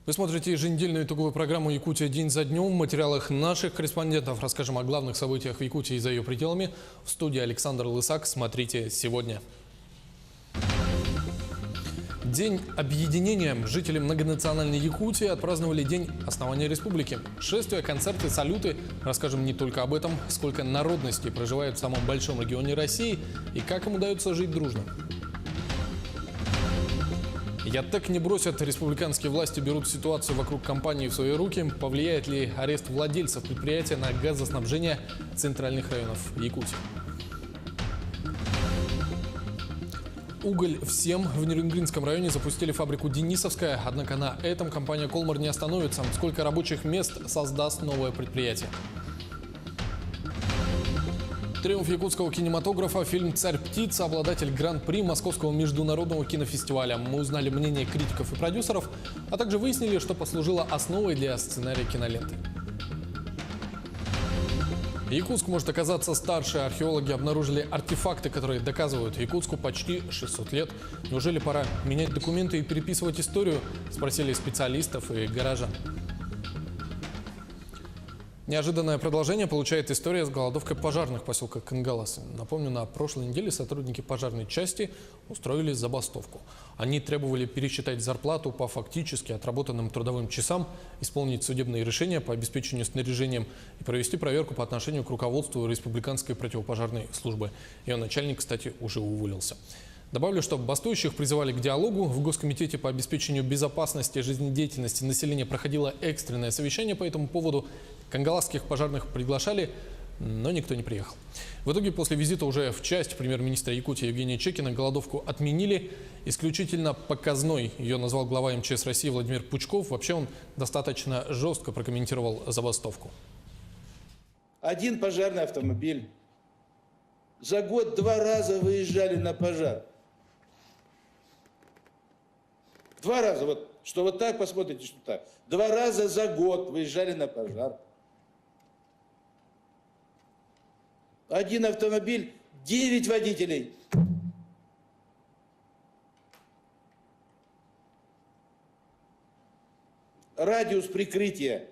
Вы смотрите еженедельную итоговую программу «Якутия день за днем». В материалах наших корреспондентов расскажем о главных событиях в Якутии и за ее пределами. В студии Александр Лысак. Смотрите сегодня. День объединения. Жители многонациональной Якутии отпраздновали день основания республики. Шествия, концерты, салюты. Расскажем не только об этом, сколько народностей проживает в самом большом регионе России и как им удается жить дружно. Ятек не бросят. Республиканские власти берут ситуацию вокруг компании в свои руки. Повлияет ли арест владельцев предприятия на газоснабжение центральных районов Якутии? Уголь всем. В Нерюнгринском районе запустили фабрику «Денисовская». Однако на этом компания «Колмар» не остановится. Сколько рабочих мест создаст новое предприятие? Триумф якутского кинематографа. Фильм «Царь птица», обладатель гран-при Московского международного кинофестиваля. Мы узнали мнение критиков и продюсеров, а также выяснили, что послужило основой для сценария киноленты. Якутск может оказаться старше. Археологи обнаружили артефакты, которые доказывают: Якутску почти 600 лет. Неужели пора менять документы и переписывать историю? Спросили специалистов и горожан. Неожиданное продолжение получает история с голодовкой пожарных поселка Кангаласы. Напомню, на прошлой неделе сотрудники пожарной части устроили забастовку. Они требовали пересчитать зарплату по фактически отработанным трудовым часам, исполнить судебные решения по обеспечению снаряжением и провести проверку по отношению к руководству Республиканской противопожарной службы. Ее начальник, кстати, уже уволился. Добавлю, что бастующих призывали к диалогу. В Госкомитете по обеспечению безопасности и жизнедеятельности населения проходило экстренное совещание по этому поводу. Кангаласских пожарных приглашали, но никто не приехал. В итоге после визита уже в часть премьер-министра Якутии Евгения Чекина голодовку отменили. Исключительно показной ее назвал глава МЧС России Владимир Пучков. Вообще он достаточно жестко прокомментировал забастовку. Один пожарный автомобиль. За год 2 раза выезжали на пожар. 2 раза. Вот, что вот так посмотрите, что так. 2 раза за год выезжали на пожар. Один автомобиль, 9 водителей. Радиус прикрытия.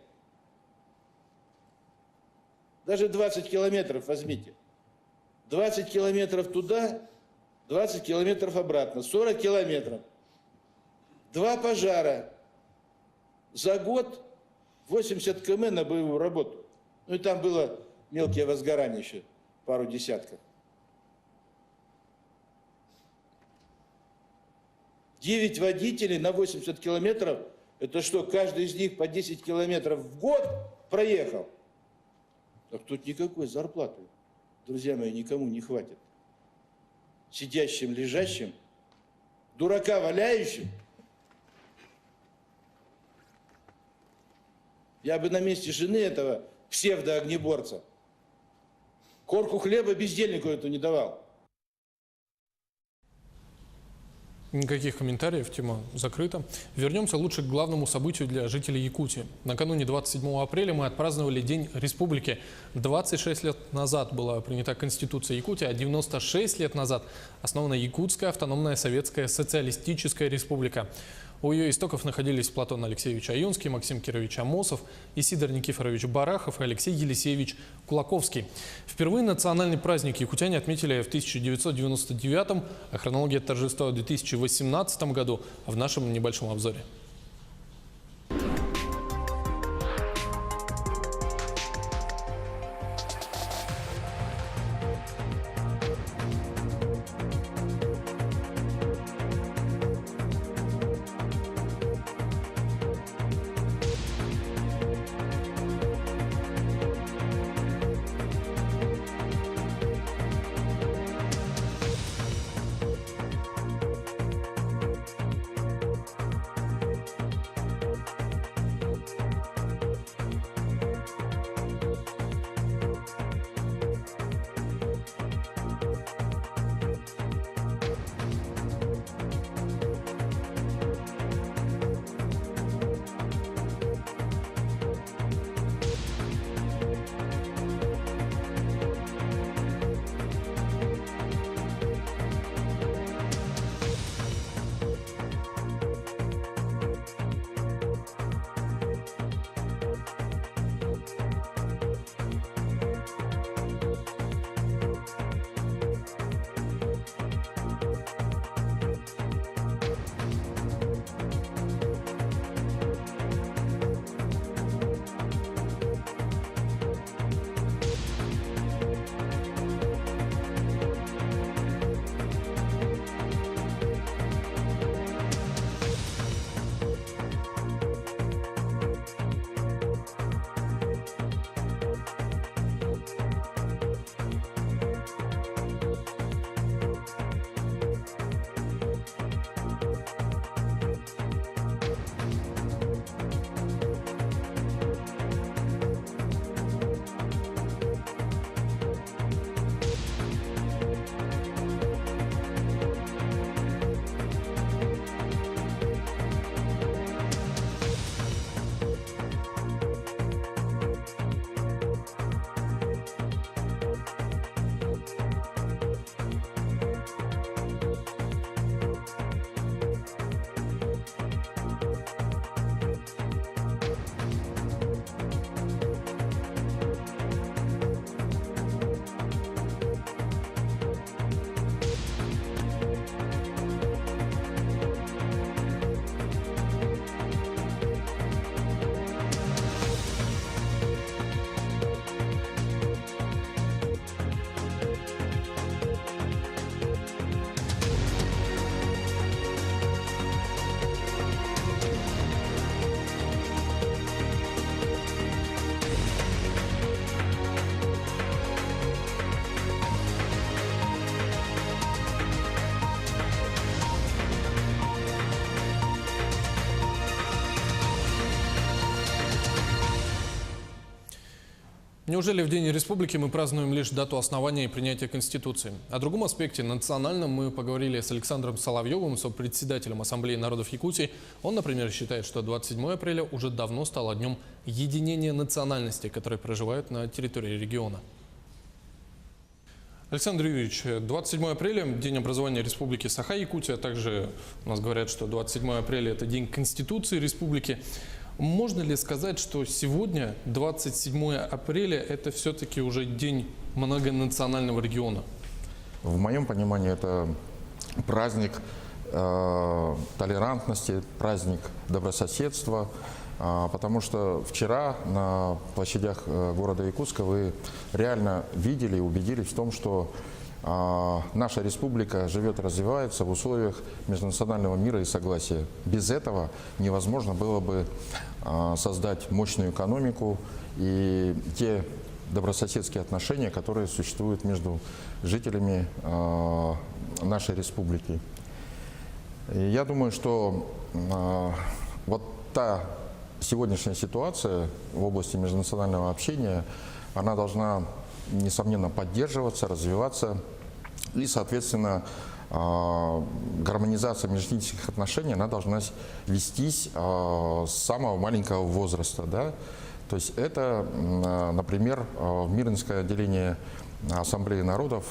Даже 20 километров возьмите. 20 километров туда, 20 километров обратно. 40 километров. 2 пожара. За год 80 км на боевую работу. Ну и там было мелкие возгорания еще. Пару десятков. 9 водителей на 80 километров. Это что, каждый из них по 10 километров в год проехал? Так тут никакой зарплаты, друзья мои, никому не хватит. Сидящим, лежащим, дурака валяющим. Я бы на месте жены этого псевдоогнеборца корку хлеба бездельнику эту не давал. Никаких комментариев, тема закрыта. Вернемся лучше к главному событию для жителей Якутии. Накануне 27 апреля мы отпраздновали День Республики. 26 лет назад была принята Конституция Якутии, а 96 лет назад основана Якутская автономная советская социалистическая республика. У ее истоков находились Платон Алексеевич Аюнский, Максим Кирович Амосов, Исидор Никифорович Барахов и Алексей Елисеевич Кулаковский. Впервые национальный праздник якутяне отметили в 1999-м, а хронология торжества в 2018 году в нашем небольшом обзоре. Неужели в День Республики мы празднуем лишь дату основания и принятия Конституции? О другом аспекте, национальном, мы поговорили с Александром Соловьевым, сопредседателем Ассамблеи народов Якутии. Он, например, считает, что 27 апреля уже давно стало днем единения национальностей, которые проживают на территории региона. Александр Юрьевич, 27 апреля – День образования Республики Саха-Якутия. Также у нас говорят, что 27 апреля – это День Конституции Республики. Можно ли сказать, что сегодня, 27 апреля, это все-таки уже день многонационального региона? В моем понимании это праздник толерантности, праздник добрососедства, потому что вчера на площадях города Якутска вы реально видели и убедились в том, что наша республика живет и развивается в условиях межнационального мира и согласия. Без этого невозможно было бы создать мощную экономику и те добрососедские отношения, которые существуют между жителями нашей республики. И я думаю, что вот та сегодняшняя ситуация в области межнационального общения, она должна, несомненно, поддерживаться, развиваться. И, соответственно, гармонизация межэтнических отношений, она должна вестись с самого маленького возраста. Да? То есть это, например, в Мирнинское отделение Ассамблеи народов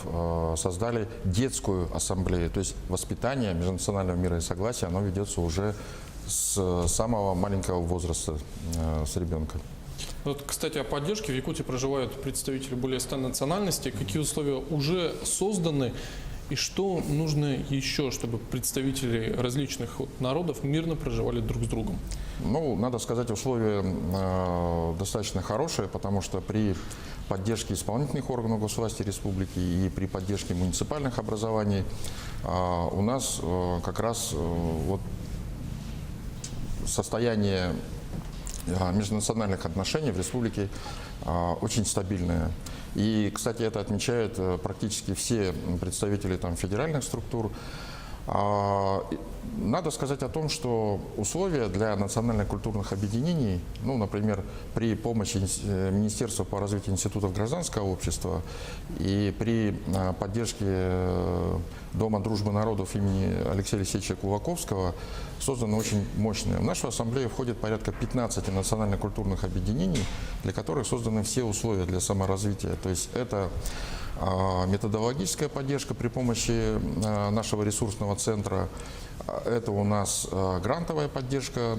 создали детскую ассамблею. То есть воспитание межнационального мира и согласия, оно ведется уже с самого маленького возраста, с ребенка. Вот, кстати, о поддержке. В Якутии проживают представители более 100 национальностей. Какие условия уже созданы и что нужно еще, чтобы представители различных народов мирно проживали друг с другом? Ну, надо сказать, условия достаточно хорошие, потому что при поддержке исполнительных органов госвласти республики и при поддержке муниципальных образований у нас как раз вот состояние межнациональных отношений в республике очень стабильное. И, кстати, это отмечают практически все представители там федеральных структур. Надо сказать о том, что условия для национально-культурных объединений, ну, например, при помощи Министерства по развитию институтов гражданского общества и при поддержке Дома дружбы народов имени Алексея Алексеевича Кулаковского созданы очень мощные. В нашу ассамблею входит порядка 15 национально-культурных объединений, для которых созданы все условия для саморазвития. То есть это методологическая поддержка при помощи нашего ресурсного центра. Это у нас грантовая поддержка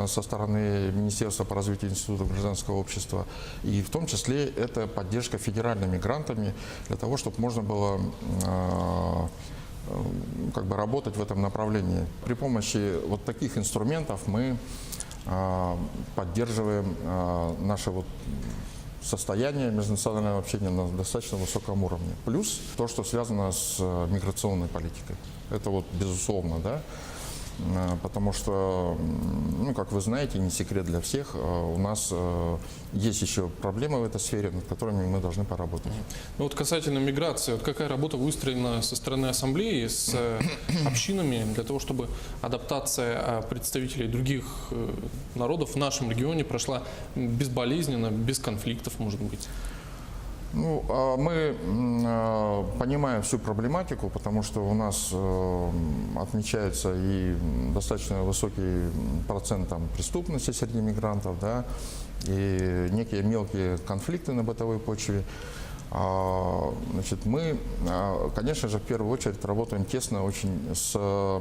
со стороны Министерства по развитию институтов гражданского общества. И в том числе это поддержка федеральными грантами для того, чтобы можно было как бы работать в этом направлении. При помощи вот таких инструментов мы поддерживаем наше вот состояние межнационального общения на достаточно высоком уровне. Плюс то, что связано с миграционной политикой. Это вот безусловно, да, потому что, ну, как вы знаете, не секрет для всех, у нас есть еще проблемы в этой сфере, над которыми мы должны поработать. Ну, вот касательно миграции, вот какая работа выстроена со стороны ассамблеи с общинами для того, чтобы адаптация представителей других народов в нашем регионе прошла безболезненно, без конфликтов, может быть? Ну, мы понимаем всю проблематику, потому что у нас отмечается и достаточно высокий процент там преступности среди мигрантов, да, и некие мелкие конфликты на бытовой почве. Значит, мы, конечно же, в первую очередь работаем тесно очень с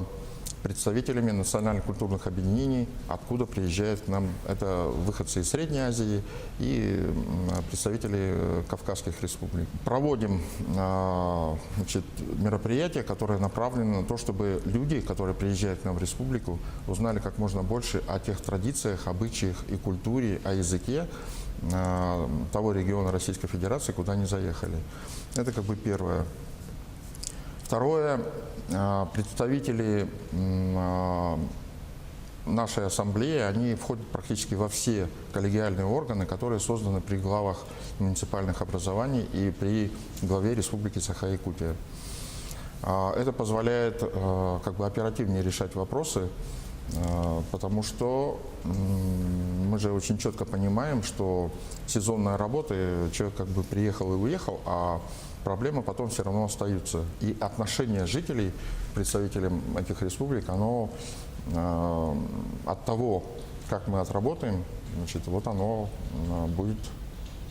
представителями национально-культурных объединений, откуда приезжают к нам, это выходцы из Средней Азии и представители Кавказских республик. Проводим, значит, мероприятия, которые направлены на то, чтобы люди, которые приезжают к нам в республику, узнали как можно больше о тех традициях, обычаях и культуре, о языке того региона Российской Федерации, куда они заехали. Это как бы первое. Второе, представители нашей ассамблеи, они входят практически во все коллегиальные органы, которые созданы при главах муниципальных образований и при главе Республики Саха-Якутия. Это позволяет как бы оперативнее решать вопросы Потому что мы же очень четко понимаем, что сезонная работа, человек как бы приехал и уехал, а проблемы потом все равно остаются. И отношение жителей к представителям этих республик, оно от того, как мы отработаем, значит, вот оно будет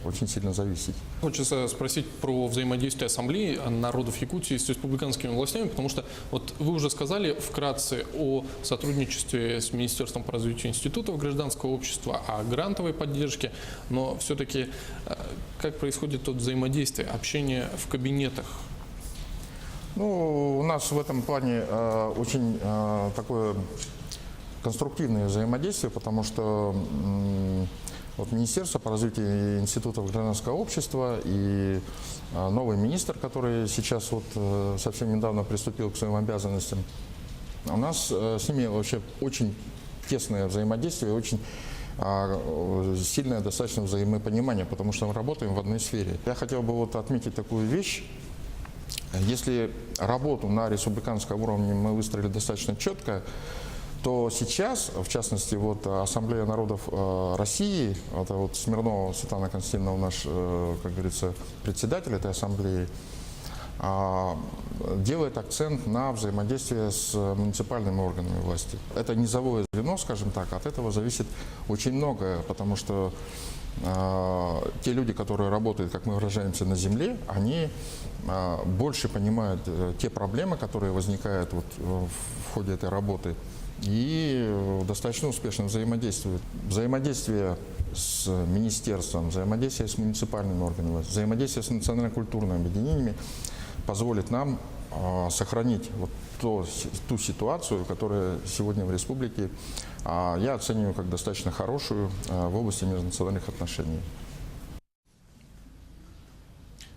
очень сильно зависеть. Хочется спросить про взаимодействие Ассамблеи народов Якутии с республиканскими властями, потому что вот вы уже сказали вкратце о сотрудничестве с Министерством по развитию институтов гражданского общества, о грантовой поддержке, но все-таки как происходит тут взаимодействие, общение в кабинетах? Ну, у нас в этом плане очень такое конструктивное взаимодействие, потому что вот Министерство по развитию институтов гражданского общества и новый министр, который сейчас вот совсем недавно приступил к своим обязанностям, у нас с ними вообще очень тесное взаимодействие, очень сильное достаточно взаимопонимание, потому что мы работаем в одной сфере. Я хотел бы вот отметить такую вещь. Если работу на республиканском уровне мы выстроили достаточно четко, то сейчас, в частности, вот Ассамблея народов России, это вот Смирнова Светлана Константиновна, наш, как говорится, председатель этой ассамблеи, делает акцент на взаимодействие с муниципальными органами власти. Это низовое звено, скажем так, от этого зависит очень многое, потому что те люди, которые работают, как мы выражаемся, на земле, они больше понимают те проблемы, которые возникают вот в ходе этой работы, и достаточно успешно взаимодействуют. Взаимодействие с министерством, взаимодействие с муниципальными органами, взаимодействие с национально-культурными объединениями позволит нам сохранить вот ту ситуацию, которая сегодня в республике я оцениваю как достаточно хорошую в области межнациональных отношений.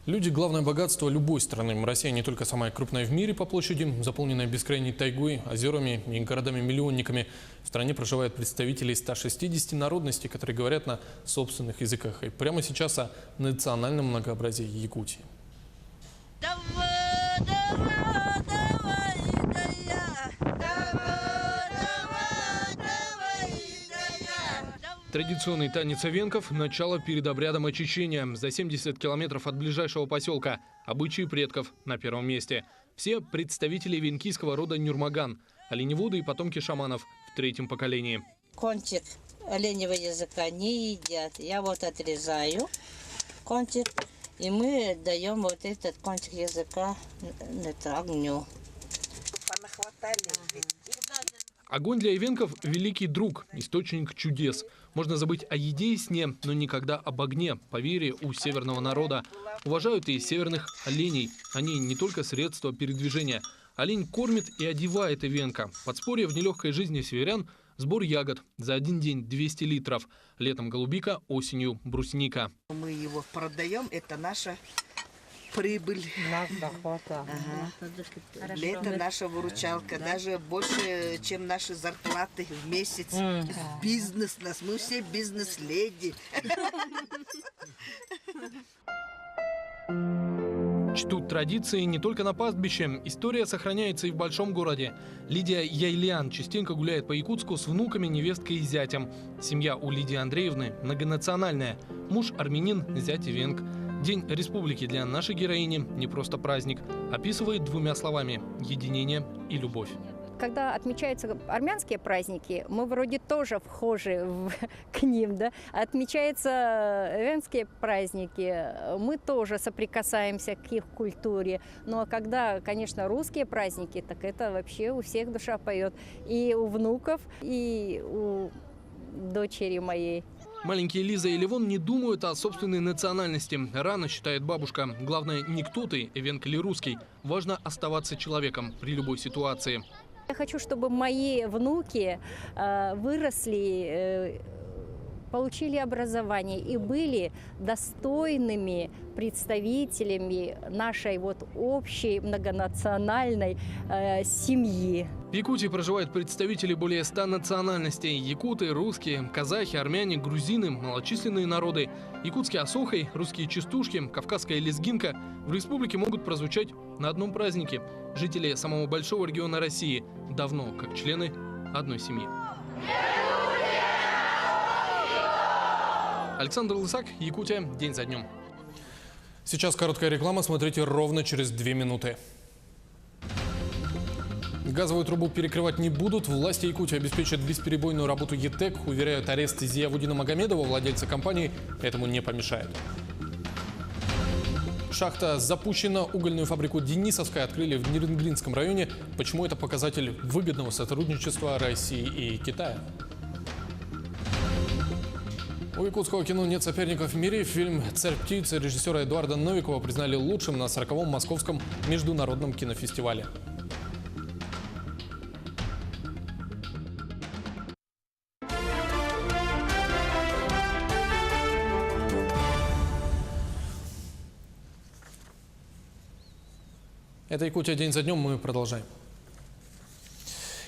Люди – главное богатство любой страны. Россия не только самая крупная в мире по площади, заполненная бескрайней тайгой, озерами и городами-миллионниками. В стране проживают представители 160 народностей, которые говорят на собственных языках. И прямо сейчас о национальном многообразии Якутии. Традиционный танец эвенков – начало перед обрядом очищения. За 70 километров от ближайшего поселка. Обычаи предков на первом месте. Все представители эвенкийского рода Нюрмаган. Оленеводы и потомки шаманов в третьем поколении. Кончик оленевого языка не едят. Я вот отрезаю кончик, и мы даем вот этот кончик языка огню. Огонь для эвенков – великий друг, источник чудес. Можно забыть о еде и сне, но никогда об огне, поверье у северного народа. Уважают и северных оленей. Они не только средство передвижения. Олень кормит и одевает эвенка. Подспорье в нелегкой жизни северян – сбор ягод. За один день 200 литров. Летом голубика, осенью брусника. Мы его продаем, это наша прибыль. Наш доход. Это наша выручалка. Даже больше, чем наши зарплаты в месяц. Бизнес нас. Мы все бизнес-леди. Чтут традиции не только на пастбище. История сохраняется и в большом городе. Лидия Яйлян частенько гуляет по Якутску с внуками, невесткой и зятем. Семья у Лидии Андреевны многонациональная. Муж армянин, зять эвенк. День республики для нашей героини не просто праздник. Описывает двумя словами – единение и любовь. Когда отмечаются армянские праздники, мы вроде тоже вхожи к ним, да? Отмечаются эвенские праздники, мы тоже соприкасаемся к их культуре. Ну а когда, конечно, русские праздники, так это вообще у всех душа поет. И у внуков, и у дочери моей. Маленькие Лиза и Левон не думают о собственной национальности. Рано, считает бабушка. Главное, не кто ты, эвенк или русский. Важно оставаться человеком при любой ситуации. Я хочу, чтобы мои внуки выросли, получили образование и были достойными представителями нашей вот общей многонациональной семьи. В Якутии проживают представители более 100 национальностей. Якуты, русские, казахи, армяне, грузины, малочисленные народы. Якутский осохой, русские частушки, кавказская лезгинка в республике могут прозвучать на одном празднике. Жители самого большого региона России давно как члены одной семьи. Александр Лысак, Якутия, день за днем. Сейчас короткая реклама, смотрите ровно через 2 минуты. Газовую трубу перекрывать не будут. Власти Якутии обеспечат бесперебойную работу ЕТЭК. Уверяют, арест Зиявудина Магомедова, владельца компании, этому не помешает. Шахта запущена. Угольную фабрику «Денисовская» открыли в Нерюнгринском районе. Почему это показатель выгодного сотрудничества России и Китая? У якутского кино нет соперников в мире. Фильм «Царь птиц» режиссера Эдуарда Новикова признали лучшим на 40-м Московском международном кинофестивале. Это Якутия день за днем, мы продолжаем.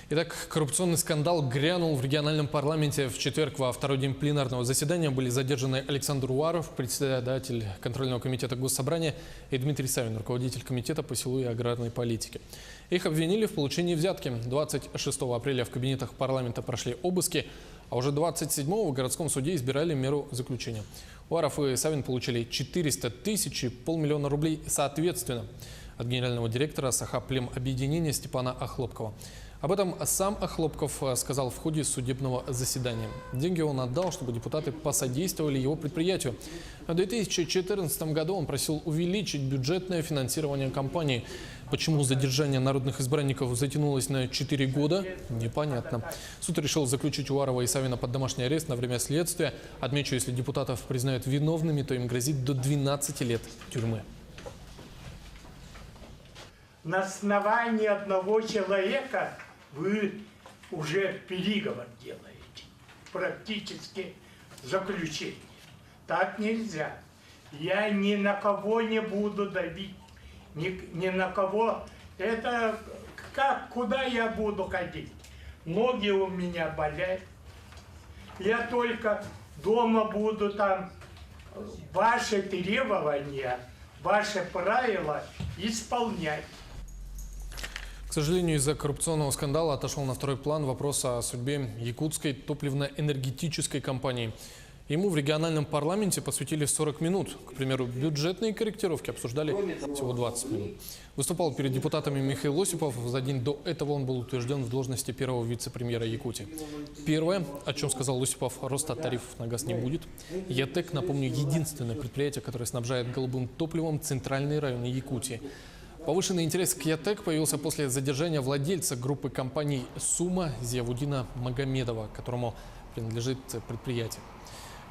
Итак, коррупционный скандал грянул в региональном парламенте. В четверг во второй день пленарного заседания были задержаны Александр Уваров, председатель контрольного комитета Госсобрания, и Дмитрий Савин, руководитель комитета по селу и аграрной политике. Их обвинили в получении взятки. 26 апреля в кабинетах парламента прошли обыски, а уже 27-го в городском суде избирали меру заключения. Уваров и Савин получили 400 тысяч и 500 000 рублей соответственно от генерального директора Сахаплемобъединения Степана Охлопкова. Об этом сам Охлопков сказал в ходе судебного заседания. Деньги он отдал, чтобы депутаты посодействовали его предприятию. В 2014 году он просил увеличить бюджетное финансирование компании. Почему задержание народных избранников затянулось на 4 года, непонятно. Суд решил заключить Уварова и Савина под домашний арест на время следствия. Отмечу, если депутатов признают виновными, то им грозит до 12 лет тюрьмы. На основании одного человека вы уже переговор делаете, практически заключение. Так нельзя. Я ни на кого не буду давить, ни на кого. Это как, куда я буду ходить? Ноги у меня болят. Я только дома буду там ваши требования, ваши правила исполнять. К сожалению, из-за коррупционного скандала отошел на второй план вопрос о судьбе якутской топливно-энергетической компании. Ему в региональном парламенте посвятили 40 минут. К примеру, бюджетные корректировки обсуждали всего 20 минут. Выступал перед депутатами Михаил Осипов. За день до этого он был утвержден в должности первого вице-премьера Якутии. Первое, о чем сказал Осипов, роста тарифов на газ не будет. ЯТЭК, напомню, единственное предприятие, которое снабжает голубым топливом центральные районы Якутии. Повышенный интерес к ЯТЭК появился после задержания владельца группы компаний «Сумма» Зиявудина Магомедова, которому принадлежит предприятие.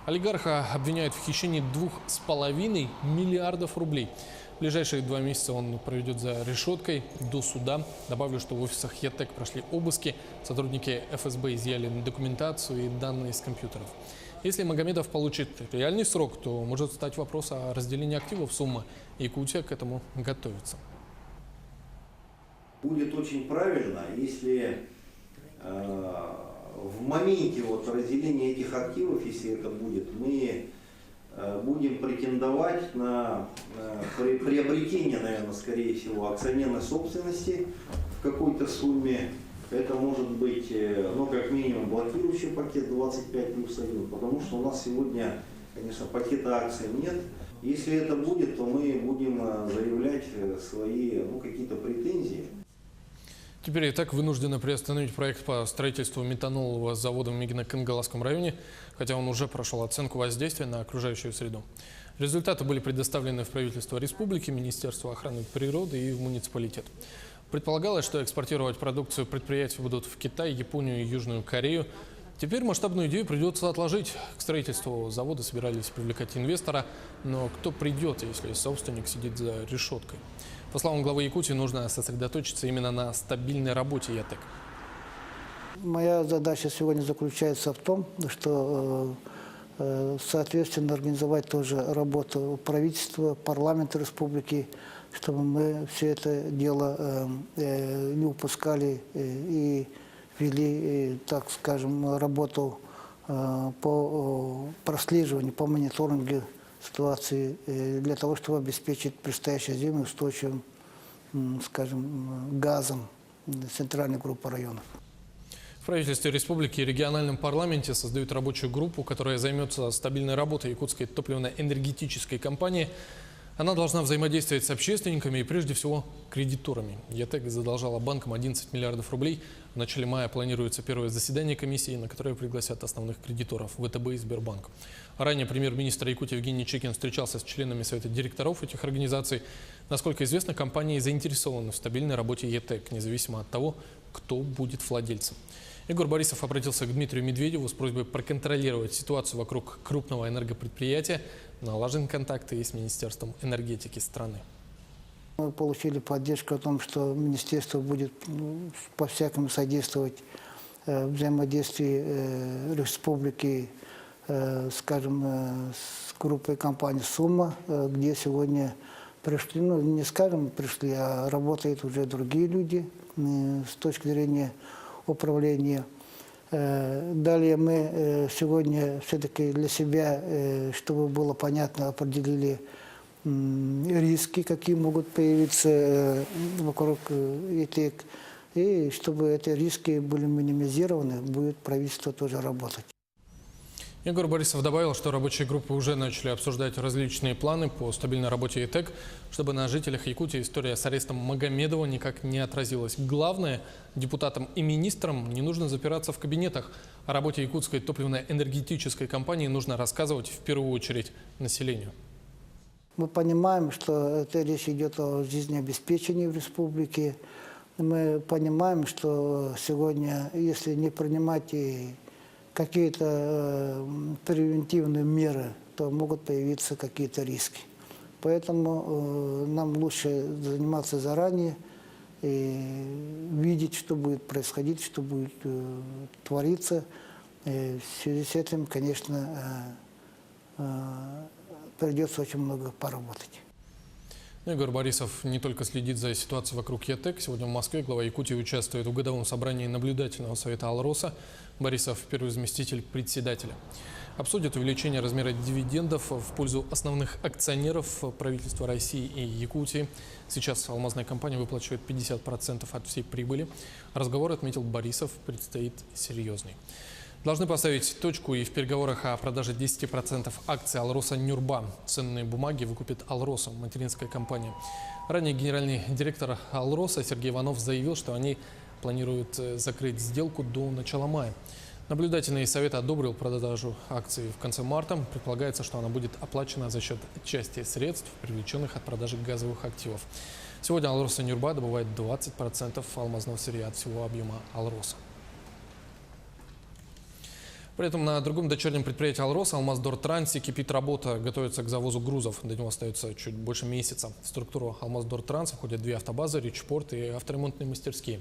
Олигарха обвиняют в хищении 2,5 миллиардов рублей. В ближайшие 2 месяца он проведет за решеткой до суда. Добавлю, что в офисах ЯТЭК прошли обыски. Сотрудники ФСБ изъяли документацию и данные с компьютеров. Если Магомедов получит реальный срок, то может стать вопрос о разделении активов «Суммы». Якутия к этому готовится. Будет очень правильно, если в моменте вот разделения этих активов, если это будет, мы будем претендовать на приобретение, наверное, скорее всего, акционерной собственности в какой-то сумме. Это может быть, ну, как минимум, блокирующий пакет 25+1, потому что у нас сегодня, конечно, пакета акций нет. Если это будет, то мы будем заявлять свои, ну, какие-то претензии. Теперь ЯТЭК вынуждена приостановить проект по строительству метанолового завода в Мигино-Кангаласском районе, хотя он уже прошел оценку воздействия на окружающую среду. Результаты были предоставлены в правительство республики, Министерство охраны природы и в муниципалитет. Предполагалось, что экспортировать продукцию предприятия будут в Китай, Японию и Южную Корею. Теперь масштабную идею придется отложить. К строительству завода собирались привлекать инвестора, но кто придет, если собственник сидит за решеткой? По словам главы Якутии, нужно сосредоточиться именно на стабильной работе ЯТЭК. Моя задача сегодня заключается в том, что соответственно организовать тоже работу правительства, парламента республики, чтобы мы все это дело не упускали и вели, так скажем, работу по прослеживанию, по мониторингу ситуации для того, чтобы обеспечить предстоящую зиму устойчивым, скажем, газом центральной группы районов. В правительстве республики и региональном парламенте создают рабочую группу, которая займется стабильной работой якутской топливно-энергетической компании. Она должна взаимодействовать с общественниками и прежде всего кредиторами. ЕТЭК задолжала банкам 11 миллиардов рублей. В начале мая планируется первое заседание комиссии, на которое пригласят основных кредиторов ВТБ и Сбербанк. Ранее премьер-министр Якутии Евгений Чекин встречался с членами совета директоров этих организаций. Насколько известно, компании заинтересованы в стабильной работе ЕТЭК, независимо от того, кто будет владельцем. Егор Борисов обратился к Дмитрию Медведеву с просьбой проконтролировать ситуацию вокруг крупного энергопредприятия. Налажены контакты и с Министерством энергетики страны. Мы получили поддержку о том, что министерство будет по-всякому содействовать взаимодействию республики, скажем, с группой компаний «Сумма», где сегодня пришли, ну не скажем пришли, а работают уже другие люди с точки зрения управления. Далее мы сегодня все-таки для себя, чтобы было понятно, определили риски, какие могут появиться вокруг ЕТЭК. И чтобы эти риски были минимизированы, будет правительство тоже работать. Егор Борисов добавил, что рабочие группы уже начали обсуждать различные планы по стабильной работе ЕТЭК, чтобы на жителях Якутии история с арестом Магомедова никак не отразилась. Главное, депутатам и министрам не нужно запираться в кабинетах. О работе якутской топливно-энергетической компании нужно рассказывать в первую очередь населению. Мы понимаем, что это речь идет о жизнеобеспечении в республике. Мы понимаем, что сегодня, если не принимать какие-то превентивные меры, то могут появиться какие-то риски. Поэтому нам лучше заниматься заранее и видеть, что будет происходить, что будет твориться. И в связи с этим, конечно, придется очень много поработать. Егор Борисов не только следит за ситуацией вокруг ЕТЭК. Сегодня в Москве глава Якутии участвует в годовом собрании наблюдательного совета Алроса. Борисов – первый заместитель председателя. Обсудят увеличение размера дивидендов в пользу основных акционеров правительства России и Якутии. Сейчас алмазная компания выплачивает 50% от всей прибыли. Разговор, отметил Борисов, предстоит серьезный. Должны поставить точку и в переговорах о продаже 10% акций Алроса Нюрба. Ценные бумаги выкупит Алроса, материнская компания. Ранее генеральный директор Алроса Сергей Иванов заявил, что они планируют закрыть сделку до начала мая. Наблюдательный совет одобрил продажу акций в конце марта. Предполагается, что она будет оплачена за счет части средств, привлеченных от продажи газовых активов. Сегодня Алроса Нюрба добывает 20% алмазного сырья от всего объема Алроса. При этом на другом дочернем предприятии Алроса, Алмаздортрансе, кипит работа, готовится к завозу грузов. До него остается чуть больше месяца. В структуру Алмаздортранса входят 2 автобазы, речпорт и авторемонтные мастерские.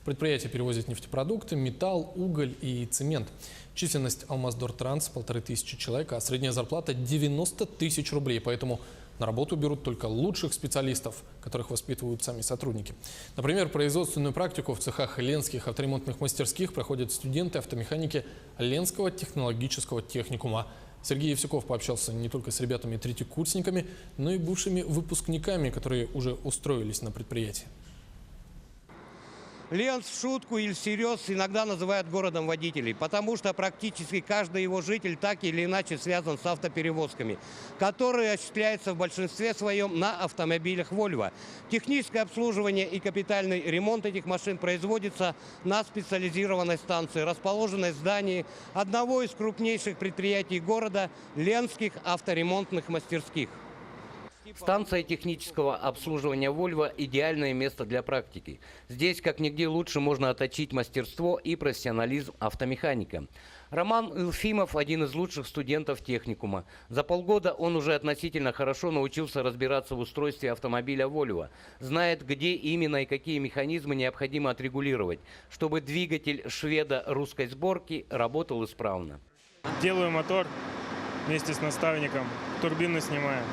Предприятие перевозит нефтепродукты, металл, уголь и цемент. Численность Алмаздортранс 1500 человек, а средняя зарплата 90 тысяч рублей. Поэтому на работу берут только лучших специалистов, которых воспитывают сами сотрудники. Например, производственную практику в цехах ленских авторемонтных мастерских проходят студенты-автомеханики Ленского технологического техникума. Сергей Евсюков пообщался не только с ребятами-третьекурсниками, но и бывшими выпускниками, которые уже устроились на предприятии. Ленск в шутку или всерьез иногда называют городом водителей, потому что практически каждый его житель так или иначе связан с автоперевозками, которые осуществляются в большинстве своем на автомобилях Volvo. Техническое обслуживание и капитальный ремонт этих машин производится на специализированной станции, расположенной в здании одного из крупнейших предприятий города – Ленских авторемонтных мастерских. Станция технического обслуживания Volvo – идеальное место для практики. Здесь, как нигде лучше, можно отточить мастерство и профессионализм автомеханика. Роман Илфимов – один из лучших студентов техникума. За полгода он уже относительно хорошо научился разбираться в устройстве автомобиля Volvo. Знает, где именно и какие механизмы необходимо отрегулировать, чтобы двигатель шведа русской сборки работал исправно. Делаю мотор вместе с наставником, турбину снимаем.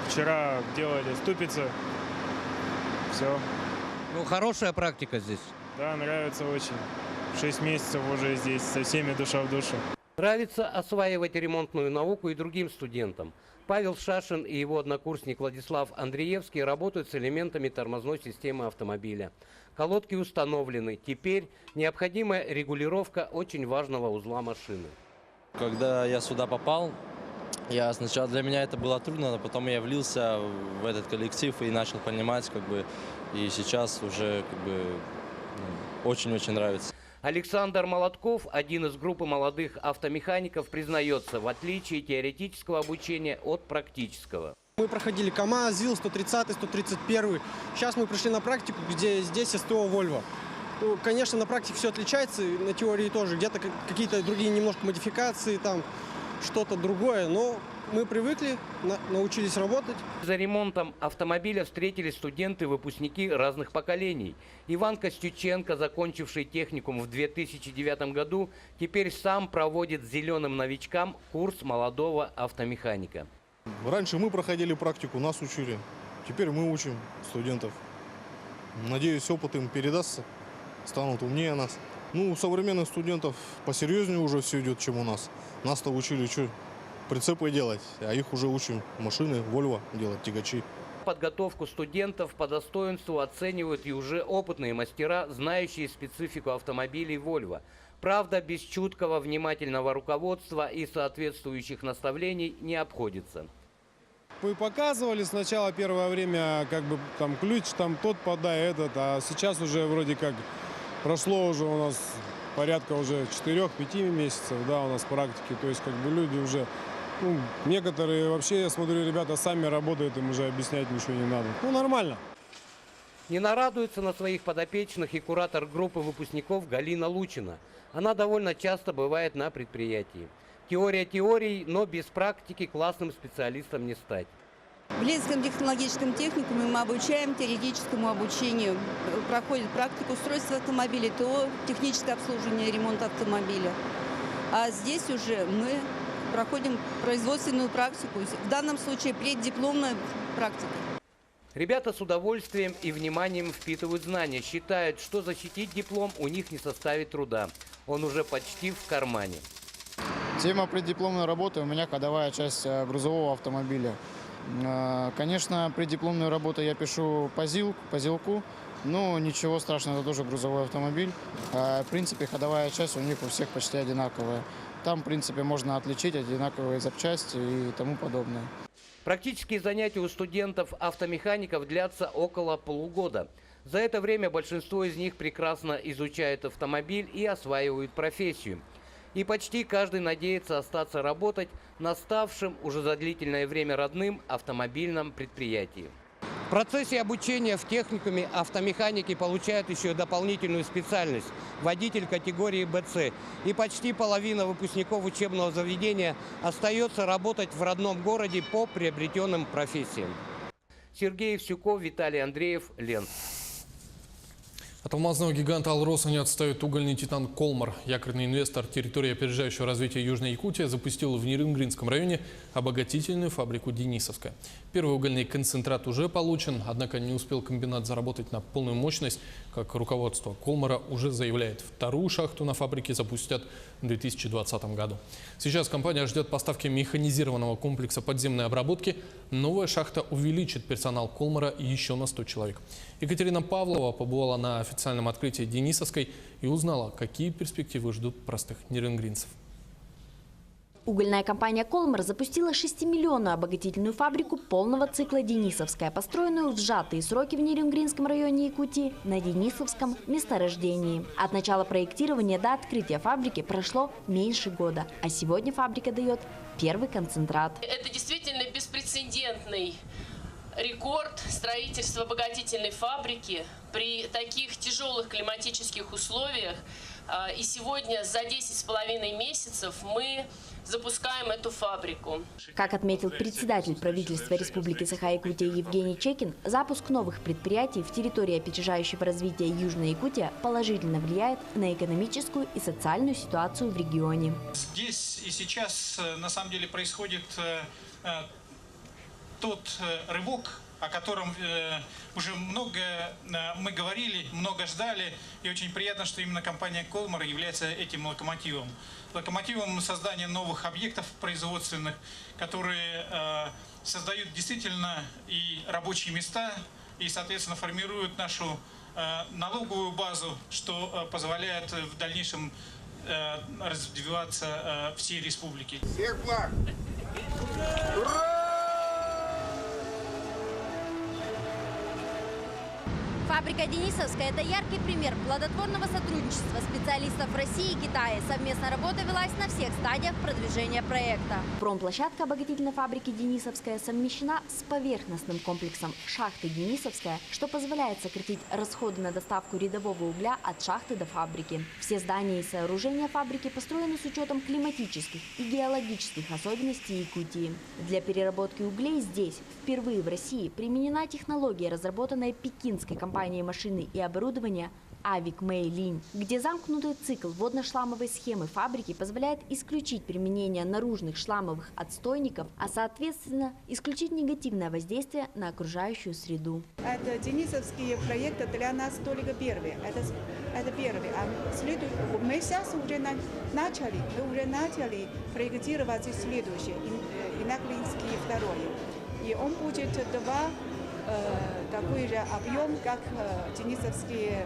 Вчера делали ступицы, все. Ну, хорошая практика здесь. Да, нравится очень. 6 месяцев уже здесь, со всеми душа в душу. Нравится осваивать ремонтную науку и другим студентам. Павел Шашин и его однокурсник Владислав Андреевский работают с элементами тормозной системы автомобиля. Колодки установлены. Теперь необходима регулировка очень важного узла машины. Когда я сюда попал, сначала для меня это было трудно, но потом я влился в этот коллектив и начал понимать, и сейчас уже очень-очень нравится. Александр Молотков, один из группы молодых автомехаников, признается, в отличие теоретического обучения от практического. Мы проходили КАМАЗ, ЗИЛ, 130, 131. Сейчас мы пришли на практику, где здесь СТО «Вольво». Ну, конечно, на практике все отличается, на теории тоже. Где-то какие-то другие немножко модификации, там что-то другое. Но мы привыкли, научились работать. За ремонтом автомобиля встретились студенты-выпускники разных поколений. Иван Костюченко, закончивший техникум в 2009 году, теперь сам проводит зеленым новичкам курс молодого автомеханика. Раньше мы проходили практику, нас учили. Теперь мы учим студентов. Надеюсь, опыт им передастся, станут умнее нас. Ну, у современных студентов посерьезнее уже все идет, чем у нас. Нас-то учили, что прицепы делать, а их уже учим машины, Volvo делать, тягачи. Подготовку студентов по достоинству оценивают и уже опытные мастера, знающие специфику автомобилей Volvo. Правда, без чуткого, внимательного руководства и соответствующих наставлений не обходится. Мы показывали сначала первое время, там ключ, там тот подай, этот, а сейчас уже вроде как прошло уже у нас порядка уже 4-5 месяцев, да, у нас практики, то есть люди уже, некоторые вообще, я смотрю, ребята сами работают, им уже объяснять ничего не надо. Нормально. Не нарадуется на своих подопечных и куратор группы выпускников Галина Лучина. Она довольно часто бывает на предприятии. Теория теорией, но без практики классным специалистом не стать. В Ленинском технологическом техникуме мы обучаем теоретическому обучению. Проходит практику устройства автомобиля, ТО, техническое обслуживание, ремонт автомобиля. А здесь уже мы проходим производственную практику, в данном случае преддипломная практика. Ребята с удовольствием и вниманием впитывают знания, считают, что защитить диплом у них не составит труда. Он уже почти в кармане. Тема преддипломной работы у меня ходовая часть грузового автомобиля. Конечно, преддипломную работу я пишу по ЗИЛку, но ничего страшного, это тоже грузовой автомобиль. В принципе, ходовая часть у них у всех почти одинаковая. Там, в принципе, можно отличить одинаковые запчасти и тому подобное. Практические занятия у студентов-автомехаников длятся около полугода. За это время большинство из них прекрасно изучают автомобиль и осваивают профессию. И почти каждый надеется остаться работать на ставшем уже за длительное время родным автомобильном предприятии. В процессе обучения в техникуме автомеханики получают еще дополнительную специальность – водитель категории БЦ. И почти половина выпускников учебного заведения остается работать в родном городе по приобретенным профессиям. Сергей Евсюков, Виталий Андреев, Ленс. От алмазного гиганта «Алроса» не отстает угольный титан «Колмар». Якорный инвестор территории опережающего развития Южной Якутии запустил в Нерюнгринском районе обогатительную фабрику «Денисовская». Первый угольный концентрат уже получен, однако не успел комбинат заработать на полную мощность, как руководство «Колмара» уже заявляет, вторую шахту на фабрике запустят в 2020 году. Сейчас компания ждет поставки механизированного комплекса подземной обработки. Новая шахта увеличит персонал «Колмара» еще на 100 человек. Екатерина Павлова побывала на официальном открытии Денисовской и узнала, какие перспективы ждут простых нерюнгринцев. Угольная компания «Колмар» запустила 6-миллионную обогатительную фабрику полного цикла «Денисовская», построенную в сжатые сроки в Нерюнгринском районе Якутии на Денисовском месторождении. От начала проектирования до открытия фабрики прошло меньше года, а сегодня фабрика дает первый концентрат. Это действительно беспрецедентный рекорд строительства обогатительной фабрики при таких тяжелых климатических условиях. И сегодня за 10,5 месяцев мы запускаем эту фабрику. Как отметил председатель правительства Республики Саха-Якутия Евгений Чекин, запуск новых предприятий в территории опережающего развития Южной Якутии положительно влияет на экономическую и социальную ситуацию в регионе. Здесь и сейчас на самом деле происходит тот рывок, о котором уже много мы говорили, много ждали. И очень приятно, что именно компания «Колмар» является этим локомотивом. Локомотивом создания новых объектов производственных, которые создают действительно и рабочие места, и, соответственно, формируют нашу налоговую базу, что позволяет в дальнейшем развиваться всей республике. Всех благ! Фабрика «Денисовская» – это яркий пример плодотворного сотрудничества специалистов России и Китая. Совместная работа велась на всех стадиях продвижения проекта. Промплощадка обогатительной фабрики «Денисовская» совмещена с поверхностным комплексом шахты «Денисовская», что позволяет сократить расходы на доставку рядового угля от шахты до фабрики. Все здания и сооружения фабрики построены с учетом климатических и геологических особенностей Якутии. Для переработки углей здесь впервые в России применена технология, разработанная пекинской компанией машины и оборудования Авик Мэй Линь, где замкнутый цикл водно-шламовой схемы фабрики позволяет исключить применение наружных шламовых отстойников, а соответственно исключить негативное воздействие на окружающую среду. Это Денисовский проект для нас только первый. Это первый. А мы сейчас уже начали проектировать следующий, Инаклинский второй. И он будет такой же объем, как Денисовская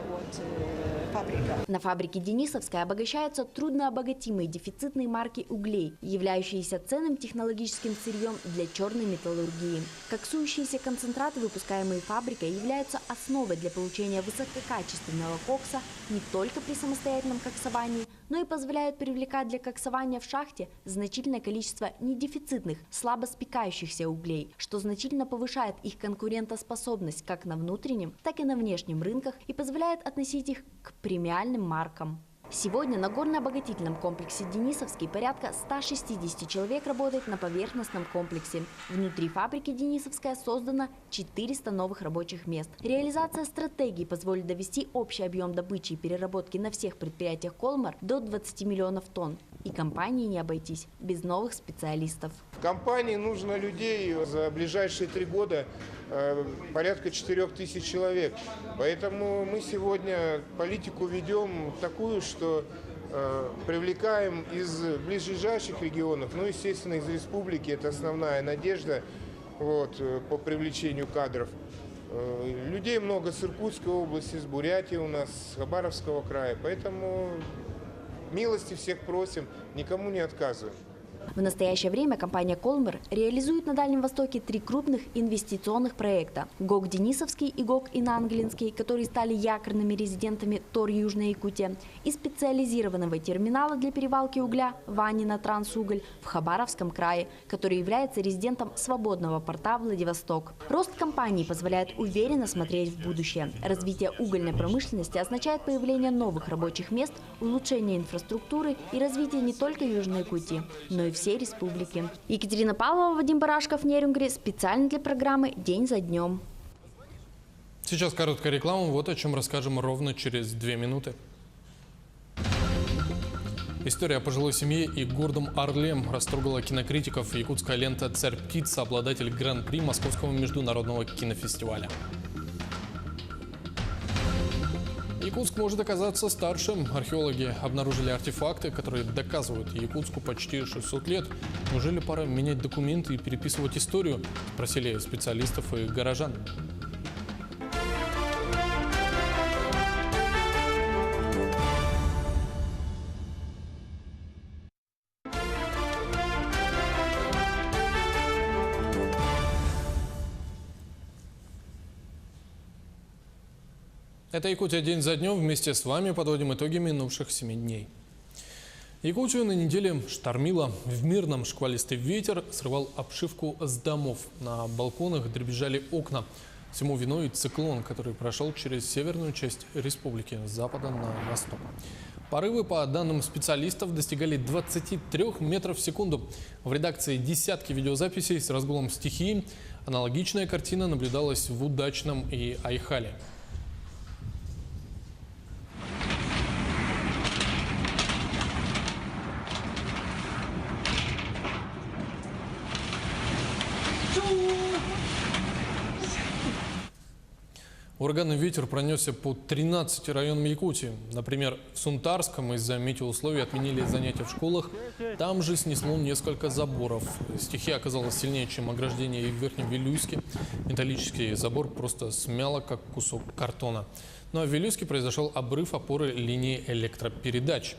фабрика. На фабрике «Денисовская» обогащаются труднообогатимые дефицитные марки углей, являющиеся ценным технологическим сырьем для черной металлургии. Коксующиеся концентраты, выпускаемые фабрикой, являются основой для получения высококачественного кокса не только при самостоятельном коксовании, но и позволяют привлекать для коксования в шахте значительное количество недефицитных, слабо спекающихся углей, что значительно повышает их конкурентоспособность как на внутреннем, так и на внешнем рынках и позволяет относить их к премиальным маркам. Сегодня на горно-обогатительном комплексе «Денисовский» порядка 160 человек работает на поверхностном комплексе. Внутри фабрики «Денисовская» создано 400 новых рабочих мест. Реализация стратегии позволит довести общий объем добычи и переработки на всех предприятиях «Колмар» до 20 миллионов тонн. И компании не обойтись без новых специалистов. В компании нужно людей за ближайшие 3 года порядка 4000 человек. Поэтому мы сегодня политику ведем такую, что привлекаем из ближайших регионов, ну, естественно, из республики, это основная надежда по привлечению кадров. Людей много с Иркутской области, с Бурятии у нас, с Хабаровского края, поэтому милости всех просим, никому не отказываем. В настоящее время компания «Колмар» реализует на Дальнем Востоке 3 крупных инвестиционных проекта – ГОК Денисовский и ГОК Инанглинский, которые стали якорными резидентами ТОР Южная Якутия, и специализированного терминала для перевалки угля Ванина Трансуголь в Хабаровском крае, который является резидентом свободного порта Владивосток. Рост компании позволяет уверенно смотреть в будущее. Развитие угольной промышленности означает появление новых рабочих мест, улучшение инфраструктуры и развитие не только Южной Якутии, но и всей республики. Екатерина Павлова, Вадим Барашков, Нерюнгри. Специально для программы «День за днем». Сейчас короткая реклама. Вот о чем расскажем ровно через 2 минуты. История о пожилой семье и гордом орле растрогала кинокритиков. Якутская лента «Царь птица», обладатель гран-при Московского международного кинофестиваля. Якутск может оказаться старшим. Археологи обнаружили артефакты, которые доказывают Якутску почти 600 лет. Неужели пора менять документы и переписывать историю? Спросили специалистов и горожан. Это Якутия день за днем. Вместе с вами подводим итоги минувших 7 дней. Якутию на неделе штормило. В мирном шквалистый ветер срывал обшивку с домов. На балконах дребезжали окна. Всему виной циклон, который прошел через северную часть республики с запада на восток. Порывы, по данным специалистов, достигали 23 метров в секунду. В редакции десятки видеозаписей с разгулом стихии. Аналогичная картина наблюдалась в Удачном и Айхале. Ураганный ветер пронесся по 13 районам Якутии. Например, в Сунтарском из-за метеоусловий отменили занятия в школах. Там же снесло несколько заборов. Стихия оказалась сильнее, чем ограждение и в Верхнем Вилюйске. Металлический забор просто смяло, как кусок картона. Ну а в Вилюйске произошел обрыв опоры линии электропередач.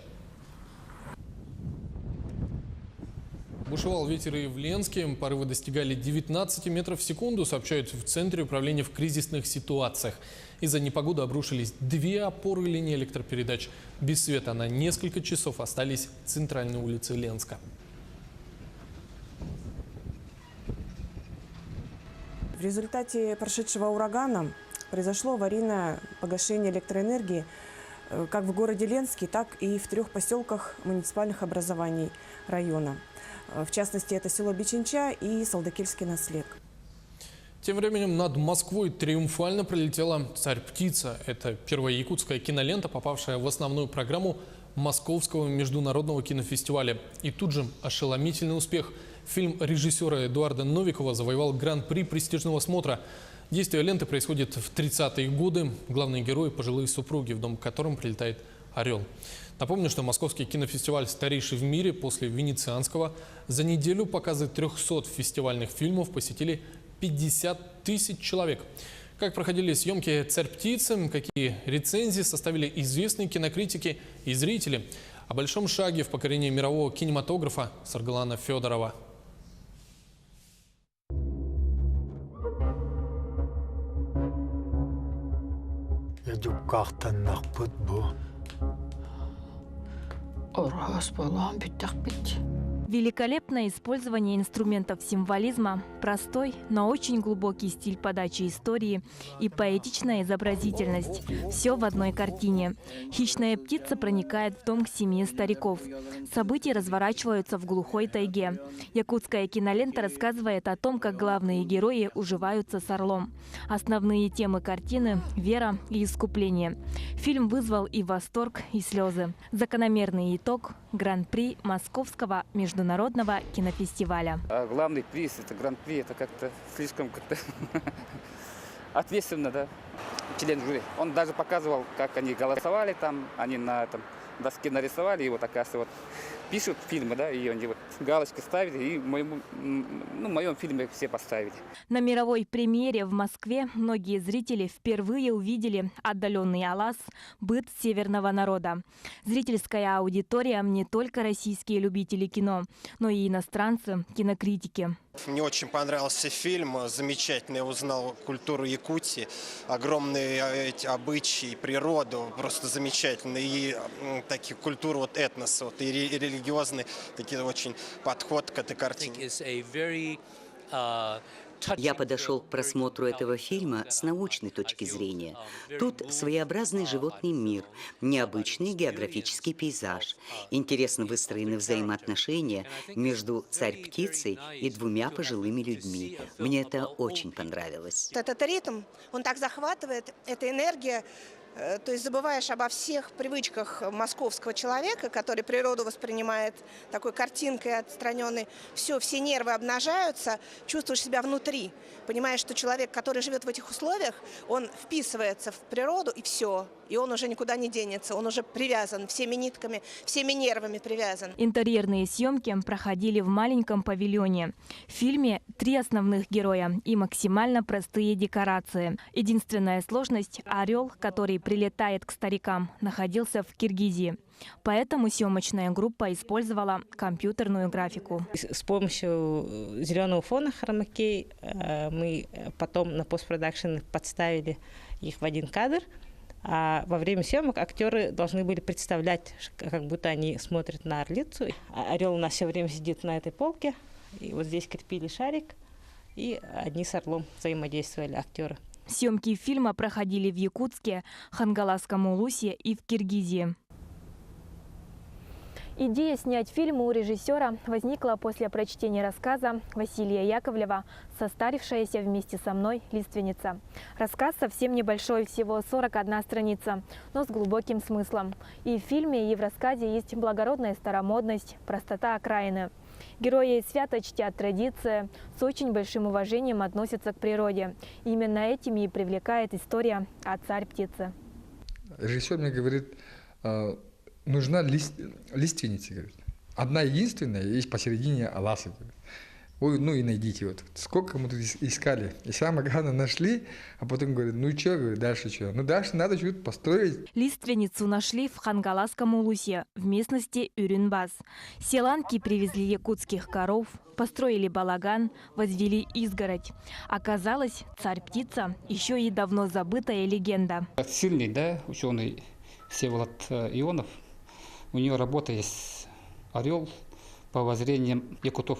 Бушевал ветер и в Ленске. Порывы достигали 19 метров в секунду, сообщают в Центре управления в кризисных ситуациях. Из-за непогоды обрушились 2 опоры линии электропередач. Без света на несколько часов остались центральные улицы Ленска. В результате прошедшего урагана произошло аварийное погашение электроэнергии как в городе Ленске, так и в 3 поселках муниципальных образований района. В частности, это село Бичинча и Салдыкельский наследник. Тем временем над Москвой триумфально пролетела «Царь-птица». Это первая якутская кинолента, попавшая в основную программу Московского международного кинофестиваля. И тут же ошеломительный успех. Фильм режиссера Эдуарда Новикова завоевал гран-при престижного смотра. Действие ленты происходит в 30-е годы. Главные герои – пожилые супруги, в дом к которым прилетает орел. Напомню, что Московский кинофестиваль старейший в мире после Венецианского. За неделю показы 300 фестивальных фильмов посетили 50 тысяч человек. Как проходили съемки «Царь-птицы», какие рецензии составили известные кинокритики и зрители. О большом шаге в покорении мирового кинематографа Саргалана Федорова. Великолепное использование инструментов символизма, простой, но очень глубокий стиль подачи истории и поэтичная изобразительность – все в одной картине. Хищная птица проникает в дом к семье стариков. События разворачиваются в глухой тайге. Якутская кинолента рассказывает о том, как главные герои уживаются с орлом. Основные темы картины – вера и искупление. Фильм вызвал и восторг, и слезы. Закономерный итог – гран-при Московского международного кинофестиваля. А главный приз, это гран-при, это как-то слишком ответственно, да, член жюри. Он даже показывал, как они голосовали там, они на этом доске нарисовали, и вот, оказывается, вот пишут фильмы, да, и они вот галочки ставили, и в моем фильме все поставили. На мировой премьере в Москве многие зрители впервые увидели отдаленный Алас, быт северного народа. Зрительская аудитория не только российские любители кино, но и иностранцы, кинокритики. Мне очень понравился фильм, замечательно, я узнал культуру Якутии, огромные эти обычаи, природу, просто замечательно, и такие культуру вот этноса, вот, и религиозный такие очень подход к этой картине. Я подошел к просмотру этого фильма с научной точки зрения. Тут своеобразный животный мир, необычный географический пейзаж, интересно выстроены взаимоотношения между царь-птицей и 2 пожилыми людьми. Мне это очень понравилось. Этот ритм, он так захватывает, эта энергия. То есть забываешь обо всех привычках московского человека, который природу воспринимает такой картинкой отстраненной. Все нервы обнажаются, чувствуешь себя внутри. Понимаешь, что человек, который живет в этих условиях, он вписывается в природу и все. И он уже никуда не денется, он уже привязан всеми нитками, всеми нервами привязан. Интерьерные съемки проходили в маленьком павильоне. В фильме 3 основных героя и максимально простые декорации. Единственная сложность – орел, который прилетает к старикам, находился в Киргизии. Поэтому съемочная группа использовала компьютерную графику. С помощью зеленого фона хромакей мы потом на постпродакшн подставили их в один кадр. А во время съемок актеры должны были представлять, как будто они смотрят на орлицу. Орел у нас все время сидит на этой полке. И вот здесь крепили шарик, и одни с орлом взаимодействовали актеры. Съемки фильма проходили в Якутске, Хангаласском улусе и в Киргизии. Идея снять фильм у режиссера возникла после прочтения рассказа Василия Яковлева «Состарившаяся вместе со мной лиственница». Рассказ совсем небольшой, всего 41 страница, но с глубоким смыслом. И в фильме, и в рассказе есть благородная старомодность, простота окраины. Герои и свято чтят традиции, с очень большим уважением относятся к природе. Именно этим и привлекает история о царь-птице. Режиссер мне говорит, нужна лиственница, говорит. Одна единственная есть посередине Аласа. Ой, ну и найдите вот. Сколько мы тут искали. И самое главное нашли, а потом говорят, ну что, говорит, дальше что? Ну дальше надо что-то построить. Лиственницу нашли в Хангаласском улусе, в местности Урюнбас. Селанки привезли якутских коров, построили балаган, возвели изгородь. Оказалось, царь-птица еще и давно забытая легенда. Сильный, да, ученый Всеволод Ионов. У него работа есть орел по воззрениям якутов.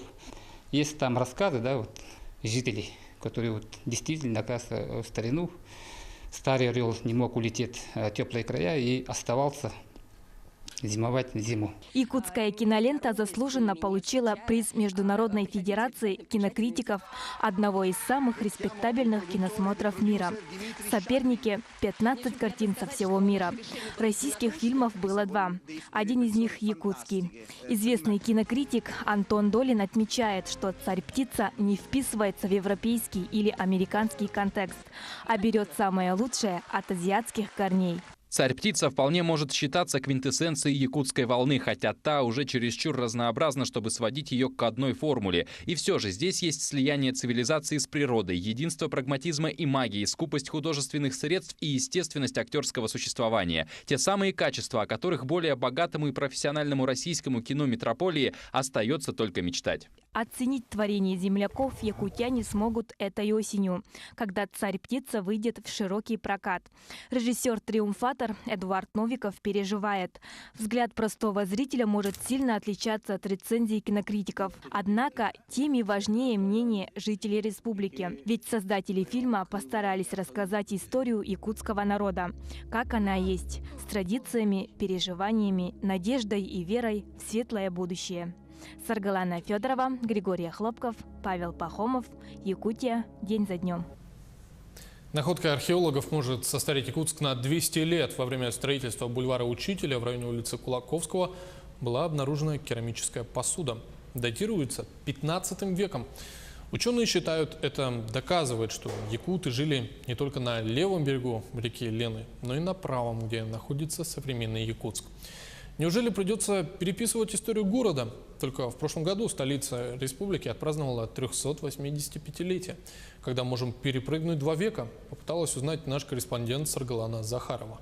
Есть там рассказы, да, вот, жителей, которые вот, действительно, оказывается, в старину старый орел не мог улететь в теплые края и оставался зимовать на зиму. Якутская кинолента заслуженно получила приз Международной федерации кинокритиков, одного из самых респектабельных киносмотров мира. Соперники – 15 картин со всего мира. Российских фильмов было 2. Один из них – якутский. Известный кинокритик Антон Долин отмечает, что «Царь-птица» не вписывается в европейский или американский контекст, а берет самое лучшее от азиатских корней. «Царь-птица» вполне может считаться квинтэссенцией якутской волны, хотя та уже чересчур разнообразна, чтобы сводить ее к одной формуле. И все же здесь есть слияние цивилизации с природой, единство прагматизма и магии, скупость художественных средств и естественность актерского существования. Те самые качества, о которых более богатому и профессиональному российскому кино метрополии остается только мечтать. Оценить творение земляков якутяне смогут этой осенью, когда «Царь-птица» выйдет в широкий прокат. Режиссер-триумфатор Эдуард Новиков переживает. Взгляд простого зрителя может сильно отличаться от рецензий кинокритиков. Однако тем и важнее мнение жителей республики. Ведь создатели фильма постарались рассказать историю якутского народа, как она есть, с традициями, переживаниями, надеждой и верой в светлое будущее. Саргалана Федорова, Григорий Хлопков, Павел Пахомов. Якутия. День за днем. Находка археологов может состарить Якутск на 200 лет. Во время строительства бульвара Учителя в районе улицы Кулаковского была обнаружена керамическая посуда. Датируется 15 веком. Ученые считают, это доказывает, что якуты жили не только на левом берегу реки Лены, но и на правом, где находится современный Якутск. Неужели придется переписывать историю города? Только в прошлом году столица республики отпраздновала 385-летие. Когда можем перепрыгнуть 2 века, попыталась узнать наш корреспондент Саргалана Захарова.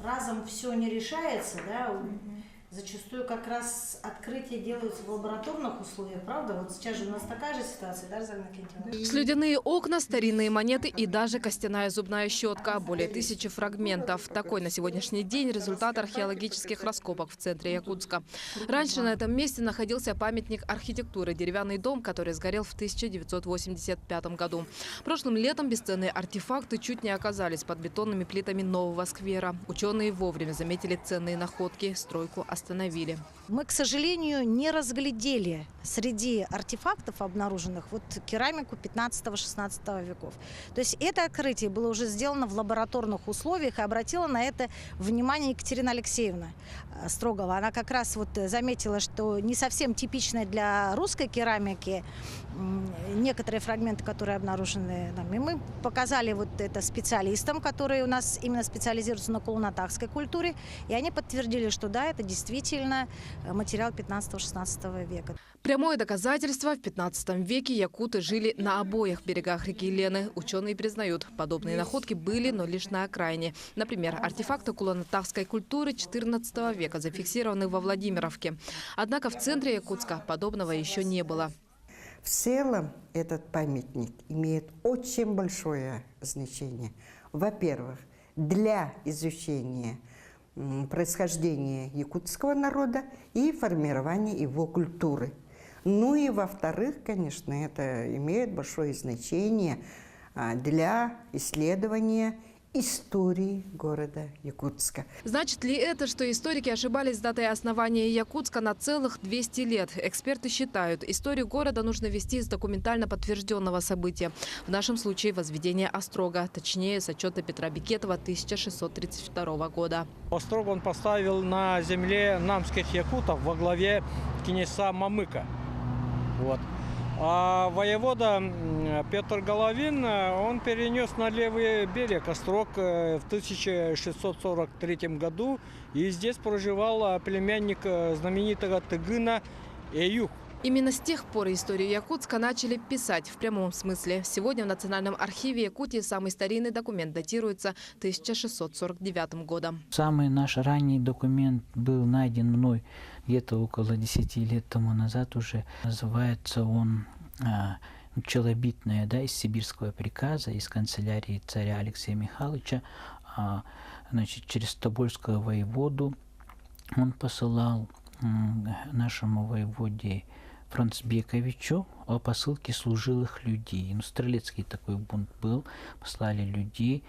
Разом все не решается, да? Зачастую как раз открытия делаются в лабораторных условиях, правда? Вот сейчас же у нас такая же ситуация, да, Розалина Кентьевна? Слюдяные окна, старинные монеты и даже костяная зубная щетка. Более 1000 фрагментов. Такой на сегодняшний день результат археологических раскопок в центре Якутска. Раньше на этом месте находился памятник архитектуры, деревянный дом, который сгорел в 1985 году. Прошлым летом бесценные артефакты чуть не оказались под бетонными плитами нового сквера. Ученые вовремя заметили ценные находки, стройку остановили. Мы, к сожалению, не разглядели среди артефактов обнаруженных вот керамику 15-16 веков. То есть это открытие было уже сделано в лабораторных условиях, и обратила на это внимание Екатерина Алексеевна Строгова. Она как раз вот заметила, что не совсем типичные для русской керамики некоторые фрагменты, которые обнаружены нам. И мы показали вот это специалистам, которые у нас именно специализируются на кулнатахской культуре, и они подтвердили, что да, это действительно материал 15-16 века. Прямое доказательство: в 15 веке якуты жили на обоих берегах реки Лены. Ученые признают, подобные находки были, но лишь на окраине. Например, артефакты кулнатахской культуры 14 века зафиксированы во Владимировке. Однако в центре Якутска подобного еще не было. В целом этот памятник имеет очень большое значение. Во-первых, для изучения происхождения якутского народа и формирования его культуры. Ну и во-вторых, конечно, это имеет большое значение для исследования истории города Якутска. Значит ли это, что историки ошибались с датой основания Якутска на целых 200 лет? Эксперты считают, историю города нужно вести из документально подтвержденного события. В нашем случае возведение острога, точнее с отчета Петра Бекетова 1632 года. Острог он поставил на земле намских якутов во главе князя Мамыка. Вот. А воевода Петр Головин, он перенес на левый берег острог в 1643 году. И здесь проживал племянник знаменитого Тыгына Эюх. Именно с тех пор историю Якутска начали писать в прямом смысле. Сегодня в Национальном архиве Якутии самый старинный документ датируется 1649 годом. Самый наш ранний документ был найден мной где-то около 10 лет тому назад уже. Называется он «Челобитное», да, из сибирского приказа, из канцелярии царя Алексея Михайловича, значит, через Тобольского воеводу. Он посылал нашему воеводе Францбековичу о посылке служилых людей. Ну, стрелецкий такой бунт был, послали людей.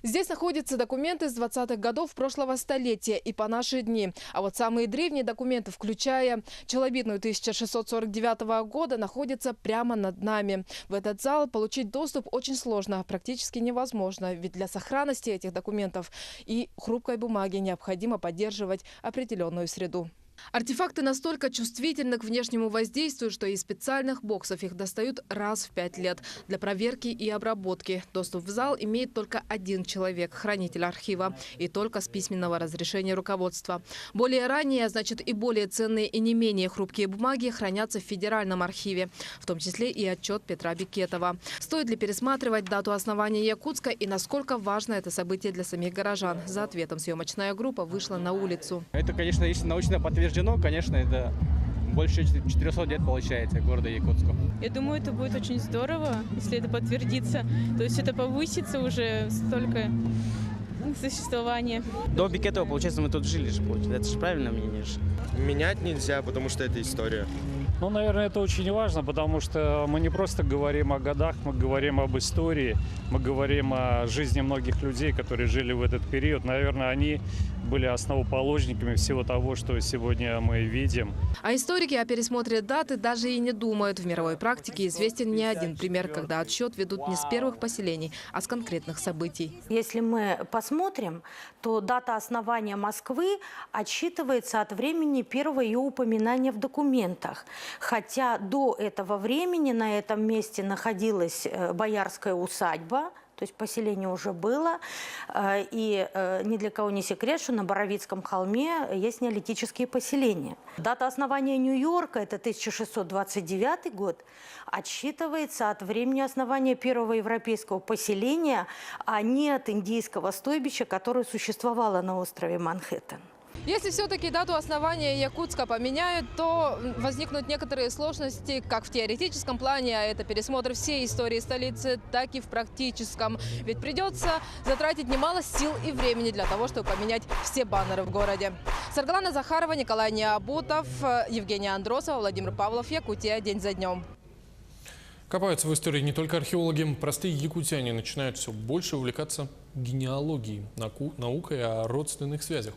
Здесь находятся документы с 20-х годов прошлого столетия и по наши дни. А вот самые древние документы, включая челобитную 1649 года, находятся прямо над нами. В этот зал получить доступ очень сложно, практически невозможно. Ведь для сохранности этих документов и хрупкой бумаги необходимо поддерживать определенную среду. Артефакты настолько чувствительны к внешнему воздействию, что из специальных боксов их достают раз в 5 лет для проверки и обработки. Доступ в зал имеет только один человек – хранитель архива, и только с письменного разрешения руководства. Более ранние, а значит и более ценные и не менее хрупкие бумаги хранятся в Федеральном архиве, в том числе и отчет Петра Бекетова. Стоит ли пересматривать дату основания Якутска и насколько важно это событие для самих горожан? За ответом съемочная группа вышла на улицу. Это, конечно, если научно подтверждено, конечно, это больше 400 лет получается города Якутску. Я думаю, это будет очень здорово, если это подтвердится. То есть это повысится уже столько существования. До Бекетова, получается, мы тут жили же, это же правильное мнение же. Менять нельзя, потому что это история. Ну, наверное, это очень важно, потому что мы не просто говорим о годах, мы говорим об истории, мы говорим о жизни многих людей, которые жили в этот период. Наверное, они были основоположниками всего того, что сегодня мы видим. А историки о пересмотре даты даже и не думают. В мировой практике известен не один пример, когда отсчет ведут не с первых поселений, а с конкретных событий. Если мы посмотрим, то дата основания Москвы отсчитывается от времени первого ее упоминания в документах. Хотя до этого времени на этом месте находилась боярская усадьба, то есть поселение уже было. И ни для кого не секрет, что на Боровицком холме есть неолитические поселения. Дата основания Нью-Йорка, это 1629 год, отсчитывается от времени основания первого европейского поселения, а не от индийского стойбища, которое существовало на острове Манхэттен. Если все-таки дату основания Якутска поменяют, то возникнут некоторые сложности как в теоретическом плане, а это пересмотр всей истории столицы, так и в практическом. Ведь придется затратить немало сил и времени для того, чтобы поменять все баннеры в городе. Саргалана Захарова, Николай Необутов, Евгения Андросова, Владимир Павлов, Якутия. День за днем. Копаются в истории не только археологи. Простые якутяне начинают все больше увлекаться генеалогией, наукой о родственных связях.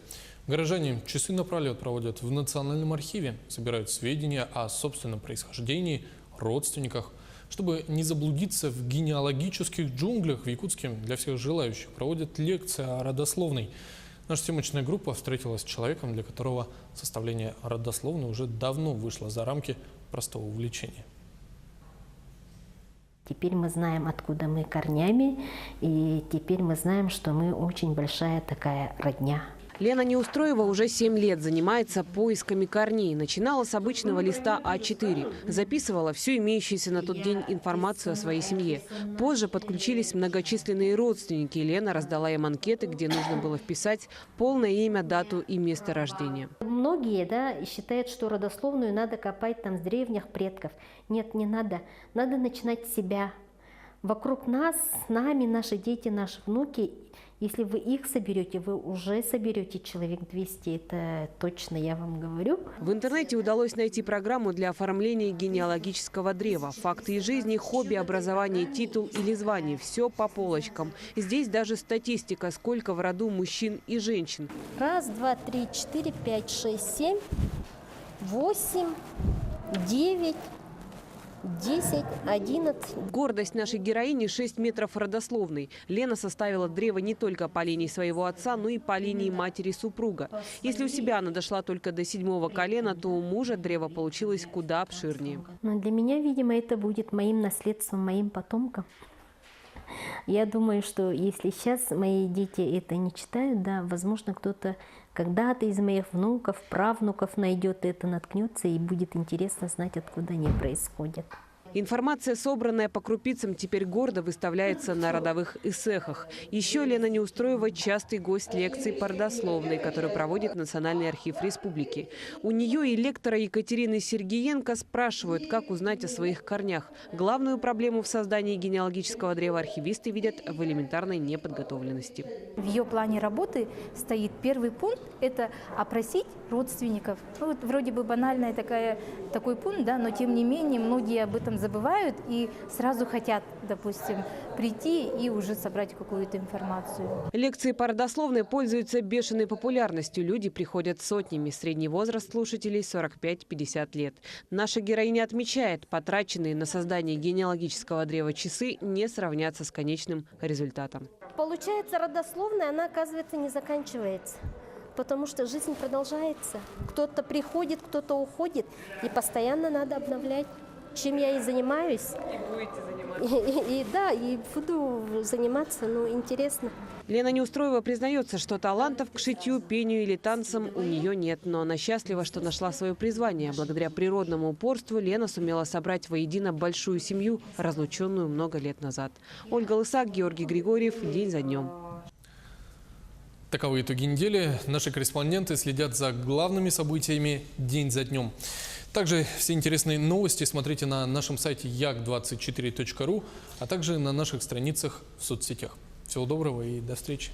Горожане часы напролет проводят в Национальном архиве, собирают сведения о собственном происхождении, родственниках. Чтобы не заблудиться в генеалогических джунглях, в Якутске для всех желающих проводят лекции о родословной. Наша съемочная группа встретилась с человеком, для которого составление родословной уже давно вышло за рамки простого увлечения. Теперь мы знаем, откуда мы корнями, и теперь мы знаем, что мы очень большая такая родня. Лена Неустроева уже 7 лет занимается поисками корней. Начинала с обычного листа А4. Записывала всю имеющуюся на тот день информацию о своей семье. Позже подключились многочисленные родственники. Лена раздала им анкеты, где нужно было вписать полное имя, дату и место рождения. Многие считают, что родословную надо копать там с древних предков. Нет, не надо. Надо начинать с себя. Вокруг нас, с нами, наши дети, наши внуки Если вы их соберете, вы уже соберете человек 200, это точно я вам говорю. В интернете удалось найти программу для оформления генеалогического древа. Факты из жизни, хобби, образование, титул или звание – все по полочкам. Здесь даже статистика, сколько в роду мужчин и женщин. 1, 2, 3, 4, 5, 6, 7, 8, 9, 10, 11. Гордость нашей героини – 6 метров родословной. Лена составила древо не только по линии своего отца, но и по линии матери супруга. Если у себя она дошла только до 7-го колена, то у мужа древо получилось куда обширнее. Но для меня, видимо, это будет моим наследством, моим потомкам. Я думаю, что если сейчас мои дети это не читают, да, возможно, кто-то когда-то из моих внуков, правнуков найдет это, наткнется, и будет интересно знать, откуда они происходят. Информация, собранная по крупицам, теперь гордо выставляется на родовых эссехах. Еще Лена Неустроева – частый гость лекций по родословной, которую проводит Национальный архив республики. У нее и лектора Екатерины Сергеенко спрашивают, как узнать о своих корнях. Главную проблему в создании генеалогического древа архивисты видят в элементарной неподготовленности. В ее плане работы стоит первый пункт – это опросить родственников. Ну, вот вроде бы банальный такой пункт, да, но тем не менее многие об этом забывают и сразу хотят, допустим, прийти и уже собрать какую-то информацию. Лекции по родословной пользуются бешеной популярностью. Люди приходят сотнями. Средний возраст слушателей – 45-50 лет. Наша героиня отмечает, потраченные на создание генеалогического древа часы не сравнятся с конечным результатом. Получается, родословная, она, оказывается, не заканчивается. Потому что жизнь продолжается. Кто-то приходит, кто-то уходит. И постоянно надо обновлять. Чем я и занимаюсь. И будете заниматься. И буду заниматься, интересно. Лена Неустроева признается, что талантов к шитью, пению или танцам у нее нет. Но она счастлива, что нашла свое призвание. Благодаря природному упорству Лена сумела собрать воедино большую семью, разлученную много лет назад. Ольга Лысак, Георгий Григорьев. День за днем. Таковы итоги недели. Наши корреспонденты следят за главными событиями день за днем. Также все интересные новости смотрите на нашем сайте yak24.ru, а также на наших страницах в соцсетях. Всего доброго и до встречи.